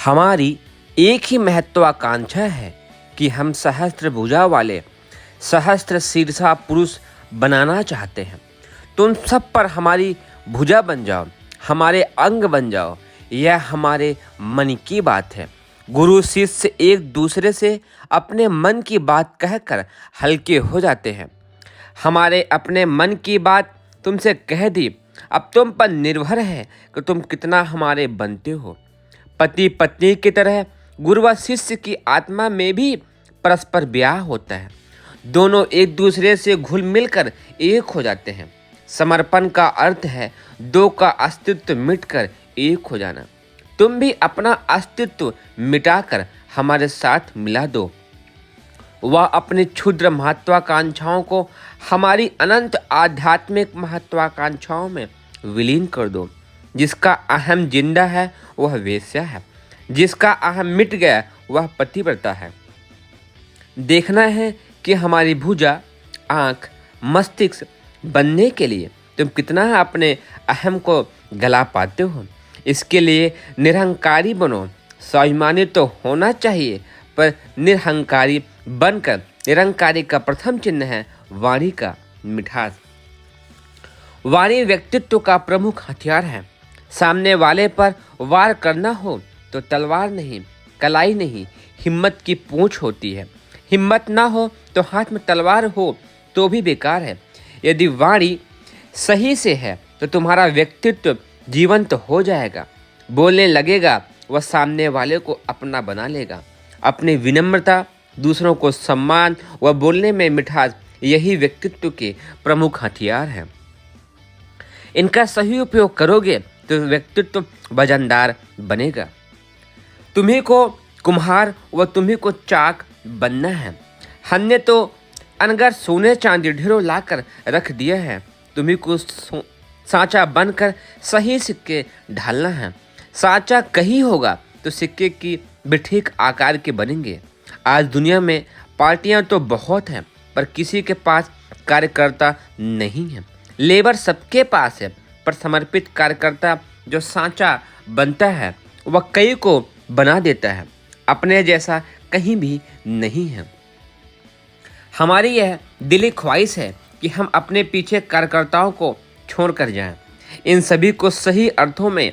हमारी एक ही महत्वाकांक्षा है कि हम सहस्त्र भुजा वाले सहस्त्र शीर्षा पुरुष बनाना चाहते हैं। तुम सब पर हमारी भुजा बन जाओ, हमारे अंग बन जाओ। यह हमारे मन की बात है। गुरु शिष्य एक दूसरे से अपने मन की बात कहकर हल्के हो जाते हैं। हमारे अपने मन की बात तुमसे कह दी, अब तुम पर निर्भर है कि तुम कितना हमारे बनते हो। पति पत्नी की तरह गुरु व शिष्य की आत्मा में भी परस्पर ब्याह होता है। दोनों एक दूसरे से घुल मिलकर एक हो जाते हैं। समर्पण का अर्थ है दो का अस्तित्व मिटकर एक हो जाना। तुम भी अपना अस्तित्व मिटाकर हमारे साथ मिला दो। वह अपनी क्षुद्र महत्वाकांक्षाओं को हमारी अनंत आध्यात्मिक महत्वाकांक्षाओं में विलीन कर दो। जिसका अहम जिंदा है वह वेश्या है, जिसका अहम मिट गया वह पतिव्रता है। देखना है कि हमारी भुजा, आँख, मस्तिष्क बनने के लिए तुम कितना अपने अहम को गला पाते हो। इसके लिए निरहंकारी बनो। स्वाभिमानी तो होना चाहिए, पर निरहंकारी बनकर निरंकारी का प्रथम चिन्ह है वाणी का मिठास। वाणी व्यक्तित्व का प्रमुख हथियार है। सामने वाले पर वार करना हो तो तलवार नहीं, कलाई नहीं, हिम्मत की पूंछ होती है। हिम्मत ना हो तो हाथ में तलवार हो तो भी बेकार है। यदि वाणी सही से है तो तुम्हारा व्यक्तित्व जीवंत हो जाएगा, बोलने लगेगा, वह सामने वाले को अपना बना लेगा। अपनी विनम्रता, दूसरों को सम्मान व बोलने में मिठास, यही व्यक्तित्व के प्रमुख हथियार हैं। इनका सही उपयोग करोगे तो व्यक्तित्व वजनदार बनेगा। तुम्ही को कुम्हार व तुम्ही को चाक बनना है। हमने तो अनगर सोने चांदी ढेरों लाकर रख दिया है। तुम्ही को सांचा बनकर सही सिक्के ढालना है। सांचा कहीं होगा तो सिक्के की भी ठीक आकार के बनेंगे। आज दुनिया में पार्टियां तो बहुत हैं, पर किसी के पास कार्यकर्ता नहीं है। लेबर सबके पास है, पर समर्पित कार्यकर्ता जो सांचा बनता है वह कई को बना देता है। अपने जैसा कहीं भी नहीं है। हमारी यह दिली ख्वाहिश है कि हम अपने पीछे कार्यकर्ताओं को छोड़ कर जाएं। इन सभी को सही अर्थों में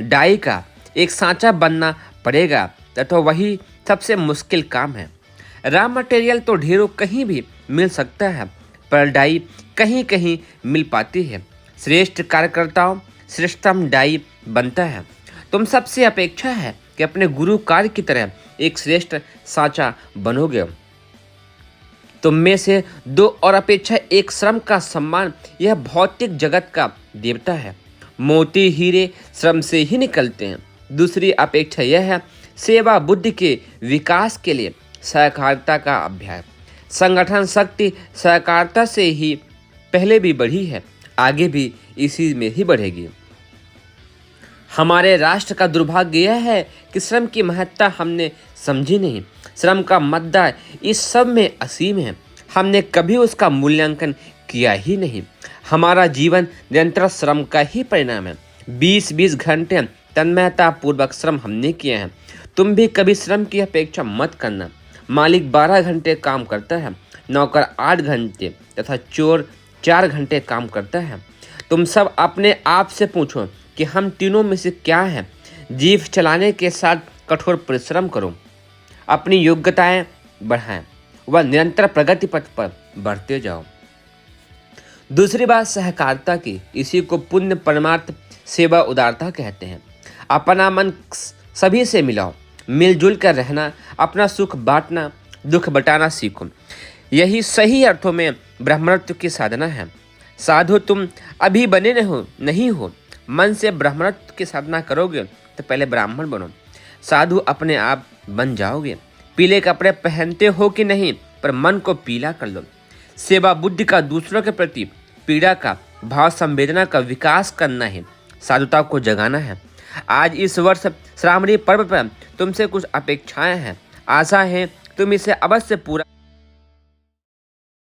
डाई का एक सांचा बनना पड़ेगा तथा वही सबसे मुश्किल काम है। रॉ मटेरियल तो ढेरों कहीं भी मिल सकता है, पर डाई कहीं कहीं मिल पाती है। श्रेष्ठ कार्यकर्ताओं श्रेष्ठतम डाई बनता है। तुम सबसे अपेक्षा है कि अपने गुरु कार्य की तरह एक श्रेष्ठ सांचा बनोगे। तुम में से दो और अपेक्षा एक श्रम का सम्मान, यह भौतिक जगत का देवता है। मोती हीरे श्रम से ही निकलते हैं। दूसरी अपेक्षा यह है सेवा बुद्धि के विकास के लिए सहकारिता का अभ्यास। संगठन शक्ति सहकारिता से ही पहले भी बढ़ी है, आगे भी इसी में ही बढ़ेगी। हमारे राष्ट्र का दुर्भाग्य यह है कि श्रम की महत्ता हमने समझी नहीं। श्रम का मद्दा इस सब में असीम है। हमने कभी उसका मूल्यांकन किया ही नहीं। हमारा जीवन निरंतर श्रम का ही परिणाम है। 20-20 घंटे तन्मयता पूर्वक श्रम हमने किए हैं। तुम भी कभी श्रम की अपेक्षा मत करना। मालिक 12 घंटे काम करता है, नौकर 8 घंटे तथा चोर 4 घंटे काम करता है। तुम सब अपने आप से पूछो कि हम तीनों में से क्या हैं। जीव चलाने के साथ कठोर परिश्रम करो, अपनी योग्यताएं बढ़ाएं व निरंतर प्रगति पथ पर बढ़ते जाओ। दूसरी बात सहकारिता की, इसी को पुण्य परमार्थ सेवा उदारता कहते हैं। अपना मन सभी से मिलाओ, मिलजुल कर रहना, अपना सुख बांटना, दुख बटाना सीखो। यही सही अर्थों में ब्रह्मत्व की साधना है। साधु तुम अभी बने नहीं हो। मन से ब्रह्मत्व की साधना करोगे तो पहले ब्राह्मण बनो। साधु अपने आप बन जाओगे। पीले कपड़े पहनते हो कि नहीं, पर मन को पीला कर लो। सेवा बुद्धि का दूसरों के प्रति पीड़ा का भाव संवेदना का विकास करना है, साधुता को जगाना है। आज इस वर्ष श्रावणी पर्व पर तुमसे कुछ अपेक्षाएं हैं। आशा है तुम इसे अवश्य पूरा